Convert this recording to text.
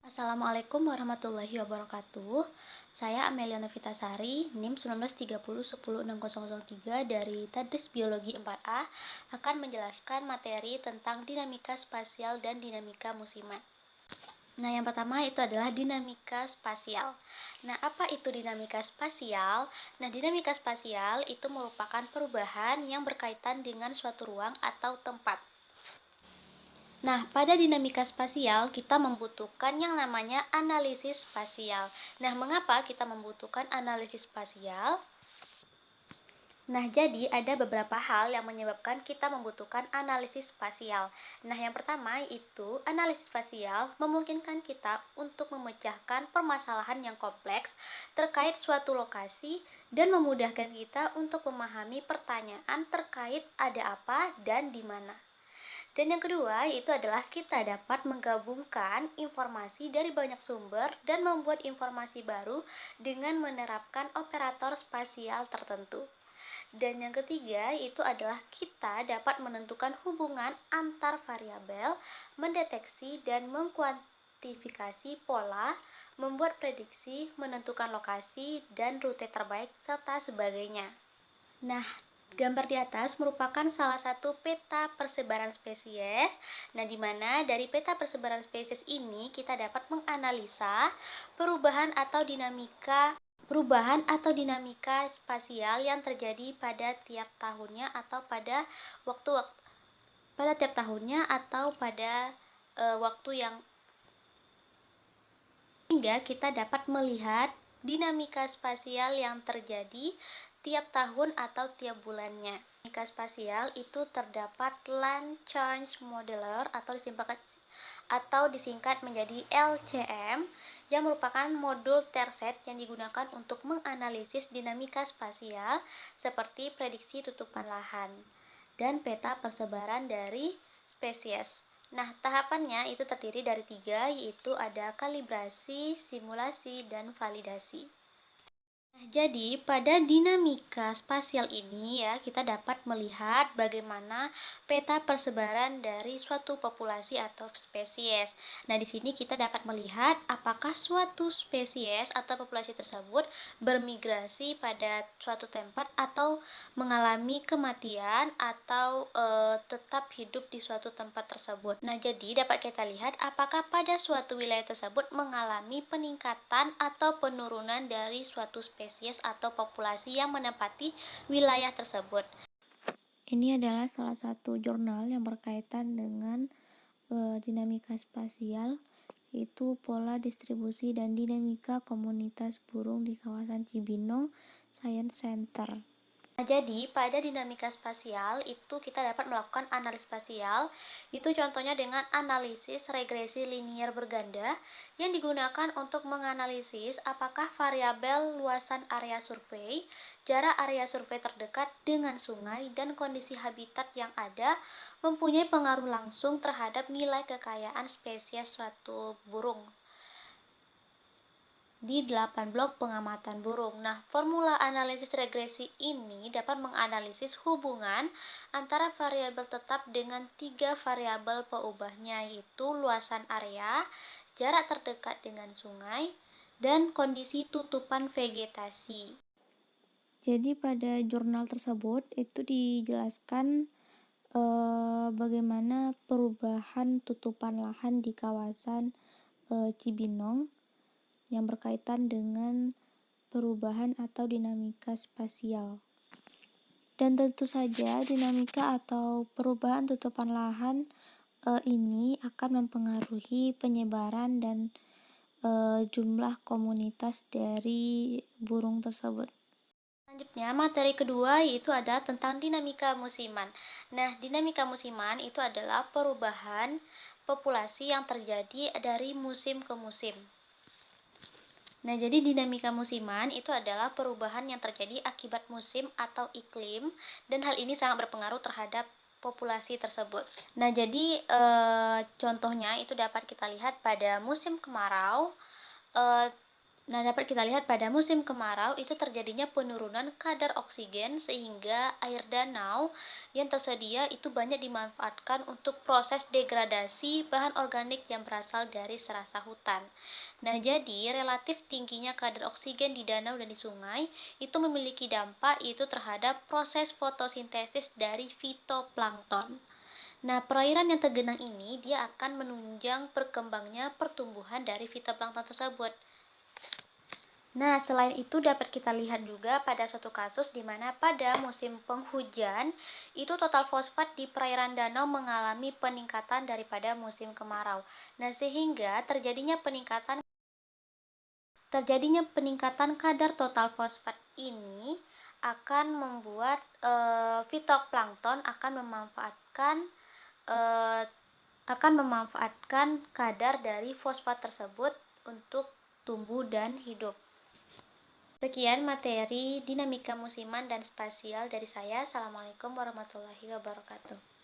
Assalamualaikum warahmatullahi wabarakatuh. Saya Amelia Novitasari, NIM 1930106003 dari Tadris Biologi 4A akan menjelaskan materi tentang dinamika spasial dan dinamika musiman. Nah, yang pertama itu adalah dinamika spasial. Nah, apa itu dinamika spasial? Nah, dinamika spasial itu merupakan perubahan yang berkaitan dengan suatu ruang atau tempat. Nah, pada dinamika spasial kita membutuhkan yang namanya analisis spasial. Nah, mengapa kita membutuhkan analisis spasial? Nah, jadi ada beberapa hal yang menyebabkan kita membutuhkan analisis spasial. Nah, yang pertama itu analisis spasial memungkinkan kita untuk memecahkan permasalahan yang kompleks terkait suatu lokasi dan memudahkan kita untuk memahami pertanyaan terkait ada apa dan di mana. Dan yang kedua, itu adalah kita dapat menggabungkan informasi dari banyak sumber dan membuat informasi baru dengan menerapkan operator spasial tertentu. Dan yang ketiga, itu adalah kita dapat menentukan hubungan antar variabel, mendeteksi dan mengkuantifikasi pola, membuat prediksi, menentukan lokasi dan rute terbaik, serta sebagainya. Nah, gambar di atas merupakan salah satu peta persebaran spesies. Nah, di mana dari peta persebaran spesies ini kita dapat menganalisa perubahan atau dinamika spasial yang terjadi pada tiap tahunnya atau pada waktu pada tiap tahunnya atau pada waktu yang sehingga kita dapat melihat dinamika spasial yang terjadi tiap tahun atau tiap bulannya. Dinamika spasial itu terdapat Land Change Modeler atau disingkat menjadi LCM yang merupakan modul terset yang digunakan untuk menganalisis dinamika spasial seperti prediksi tutupan lahan dan peta persebaran dari spesies. Nah, tahapannya itu terdiri dari 3, yaitu ada kalibrasi, simulasi, dan validasi. Nah, jadi pada dinamika spasial ini ya, kita dapat melihat bagaimana peta persebaran dari suatu populasi atau spesies. Nah, di sini kita dapat melihat apakah suatu spesies atau populasi tersebut bermigrasi pada suatu tempat atau mengalami kematian atau tetap hidup di suatu tempat tersebut. Nah, jadi dapat kita lihat apakah pada suatu wilayah tersebut mengalami peningkatan atau penurunan dari suatu spesies atau populasi yang menempati wilayah tersebut. Ini adalah salah satu jurnal yang berkaitan dengan dinamika spasial, yaitu pola distribusi dan dinamika komunitas burung di kawasan Cibinong Science Center. Nah, jadi pada dinamika spasial itu kita dapat melakukan analisis spasial, itu contohnya dengan analisis regresi linier berganda yang digunakan untuk menganalisis apakah variabel luasan area survei, jarak area survei terdekat dengan sungai, dan kondisi habitat yang ada mempunyai pengaruh langsung terhadap nilai kekayaan spesies suatu burung di 8 blok pengamatan burung. Nah, formula analisis regresi ini dapat menganalisis hubungan antara variabel tetap dengan 3 variabel peubahnya, yaitu luasan area, jarak terdekat dengan sungai, dan kondisi tutupan vegetasi. Jadi pada jurnal tersebut itu dijelaskan bagaimana perubahan tutupan lahan di kawasan Cibinong yang berkaitan dengan perubahan atau dinamika spasial. Dan tentu saja dinamika atau perubahan tutupan lahan ini akan mempengaruhi penyebaran dan jumlah komunitas dari burung tersebut. Selanjutnya, materi kedua yaitu ada tentang dinamika musiman. Nah, dinamika musiman itu adalah perubahan populasi yang terjadi dari musim ke musim. Nah, jadi dinamika musiman itu adalah perubahan yang terjadi akibat musim atau iklim, dan hal ini sangat berpengaruh terhadap populasi tersebut. Nah, jadi contohnya itu dapat kita lihat pada musim kemarau, Nah, dapat kita lihat pada musim kemarau itu terjadinya penurunan kadar oksigen sehingga air danau yang tersedia itu banyak dimanfaatkan untuk proses degradasi bahan organik yang berasal dari serasa hutan. Nah, jadi relatif tingginya kadar oksigen di danau dan di sungai itu memiliki dampak itu terhadap proses fotosintesis dari fitoplankton. Nah, perairan yang tergenang ini dia akan menunjang perkembangnya pertumbuhan dari fitoplankton tersebut. Nah, selain itu dapat kita lihat juga pada suatu kasus di mana pada musim penghujan, itu total fosfat di perairan danau mengalami peningkatan daripada musim kemarau. Nah, sehingga terjadinya peningkatan kadar total fosfat ini akan membuat fitoplankton eh, akan memanfaatkan kadar dari fosfat tersebut untuk tumbuh dan hidup. Sekian materi dinamika musiman dan spasial dari saya. Assalamualaikum warahmatullahi wabarakatuh.